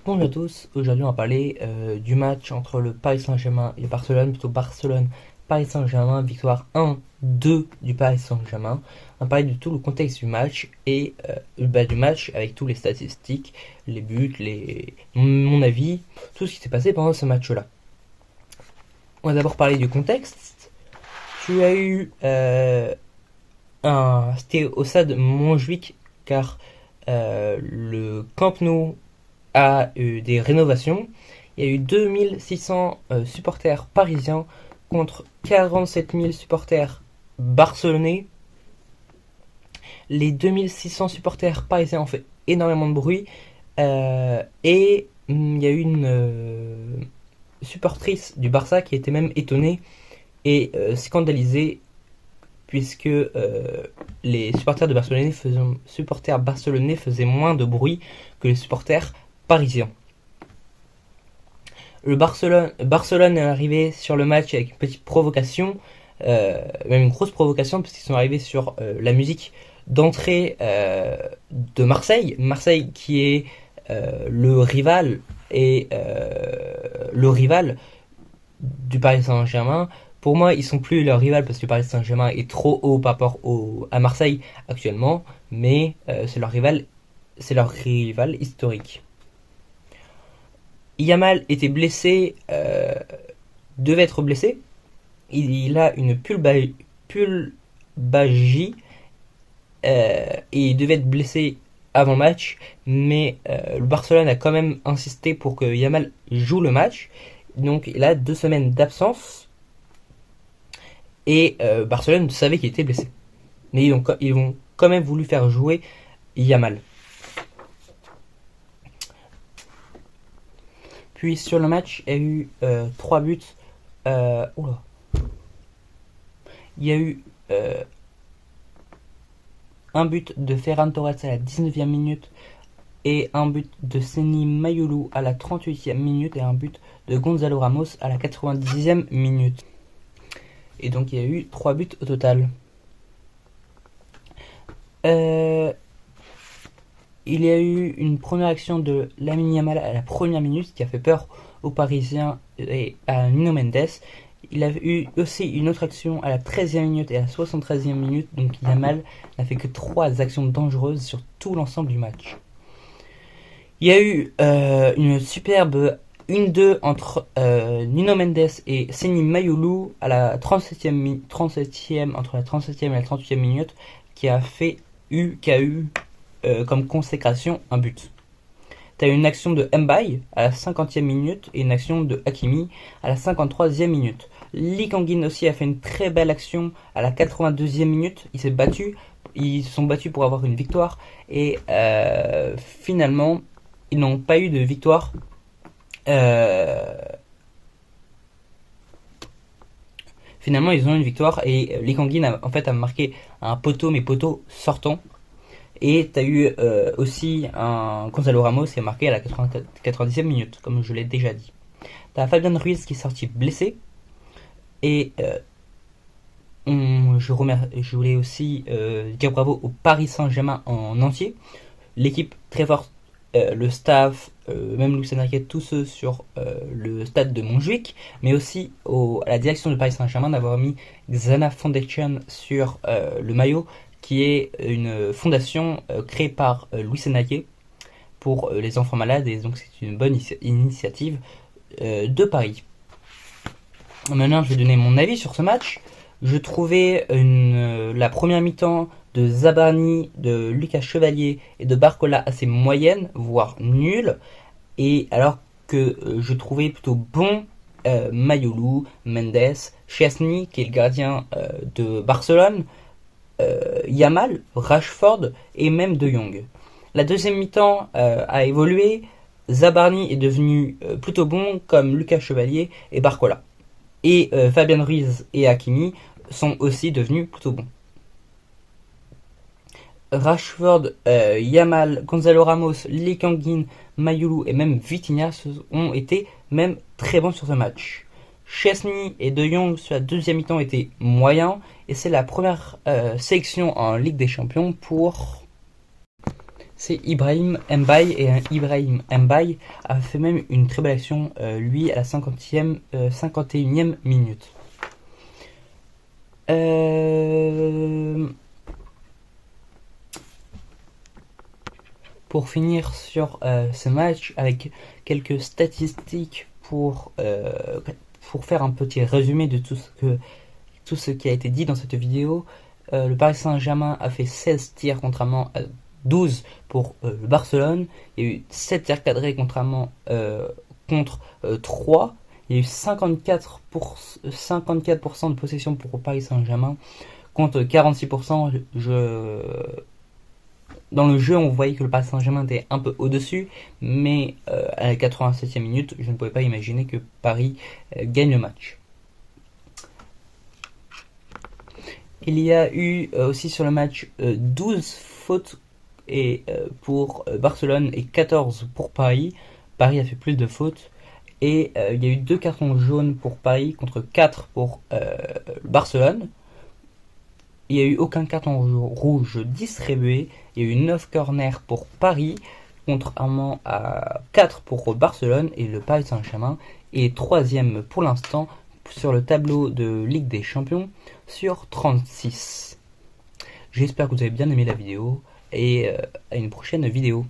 Bonjour à tous, aujourd'hui on va parler du match entre le Paris Saint-Germain et Barcelone, plutôt Barcelone-Paris Saint-Germain, victoire 1-2 du Paris Saint-Germain. On va parler de tout le contexte du match et du match avec tous les statistiques, les buts, mon avis, tout ce qui s'est passé pendant ce match-là. On va d'abord parler du contexte. Tu as eu c'était au stade Montjuic car le Camp Nou a eu des rénovations. Il y a eu 2600 supporters parisiens contre 47 000 supporters barcelonais. Les 2600 supporters parisiens ont fait énormément de bruit. Et il y a eu une supportrice du Barça qui était même étonnée et scandalisée puisque les supporters barcelonais faisaient moins de bruit que les supporters parisiens. Barcelone est arrivé sur le match avec une petite provocation, même une grosse provocation, puisqu'ils sont arrivés sur la musique d'entrée de Marseille. Marseille qui est le rival du Paris Saint-Germain. Pour moi, ils sont plus leur rival parce que Paris Saint-Germain est trop haut par rapport à Marseille actuellement, mais c'est leur rival historique. Yamal était blessé, devait être blessé. Il a une pulbagie et il devait être blessé avant match, mais le Barcelone a quand même insisté pour que Yamal joue le match. Donc il a 2 semaines d'absence et Barcelone savait qu'il était blessé. Mais ils ont quand même voulu faire jouer Yamal. Puis sur le match, il y a eu 3 buts. Oula. Il y a eu un but de Ferran Torres à la 19e minute et un but de Seny Mayulu à la 38e minute et un but de Gonzalo Ramos à la 90e minute. Et donc il y a eu 3 buts au total. Il y a eu une première action de Lamine Yamal à la première minute qui a fait peur aux Parisiens et à Nuno Mendes. Il a eu aussi une autre action à la 13e minute et à la 73e minute. Donc Yamal n'a fait que 3 actions dangereuses sur tout l'ensemble du match. Il y a eu une superbe 1-2 entre Nuno Mendes et Seny Mayulu à la 37e, entre la 37e et la 38e minute qui a eu comme consécration un but. Tu as une action de Mbaye à la 50e minute et une action de Hakimi à la 53e minute. Lee Kang-in aussi a fait une très belle action à la 82e minute. Ils se sont battus pour avoir une victoire et finalement ils n'ont pas eu de victoire. Finalement ils ont eu une victoire et Lee Kang-in a marqué un poteau, mais poteau sortant. Et tu as eu aussi un Gonzalo Ramos qui a marqué à la 90e minute, comme je l'ai déjà dit. Tu as Fabian Ruiz qui est sorti blessé. Et je voulais aussi dire bravo au Paris Saint-Germain en entier. L'équipe très forte, le staff, même Luis Enrique, tous ceux sur le stade de Montjuic, mais aussi à la direction du Paris Saint-Germain d'avoir mis Xana Foundation sur le maillot, qui est une fondation créée par Luis Enrique pour les enfants malades, et donc c'est une bonne initiative de Paris. Maintenant, je vais donner mon avis sur ce match. Je trouvais la première mi-temps de Zabarni, de Lucas Chevalier et de Barcola assez moyenne, voire nulle. Et alors que je trouvais plutôt bon Mayulu, Mendes, Chesney, qui est le gardien de Barcelone, Yamal, Rashford et même De Jong. La deuxième mi-temps a évolué. Zabarni est devenu plutôt bon, comme Lucas Chevalier et Barcola. Et Fabian Ruiz et Hakimi sont aussi devenus plutôt bons. Rashford, Yamal, Gonzalo Ramos, Lee Kang-in, Mayulu et même Vitinha ont été même très bons sur ce match. Chesney et De Jong sur la deuxième mi-temps étaient moyens et c'est la première sélection en Ligue des Champions pour c'est Ibrahim Mbaye, et Ibrahim Mbaye a fait même une très belle action, lui, à la 51e minute. Pour finir sur ce match, avec quelques statistiques pour faire un petit résumé de tout ce qui a été dit dans cette vidéo. Le Paris Saint-Germain a fait 16 tirs contrairement à 12 pour le Barcelone. Il y a eu 7 tirs cadrés contrairement contre 3. Il y a eu 54% de possession pour le Paris Saint-Germain contre 46%. Dans le jeu, on voyait que le Paris Saint-Germain était un peu au-dessus, mais à la 87e minute, je ne pouvais pas imaginer que Paris gagne le match. Il y a eu aussi sur le match 12 fautes pour Barcelone et 14 pour Paris. Paris a fait plus de fautes. Et il y a eu 2 cartons jaunes pour Paris contre 4 pour Barcelone. Il n'y a eu aucun carton rouge distribué. Il y a eu 9 corners pour Paris, contrairement à 4 pour Barcelone. Et le Paris Saint-Germain est 3e pour l'instant sur le tableau de Ligue des Champions sur 36. J'espère que vous avez bien aimé la vidéo et à une prochaine vidéo.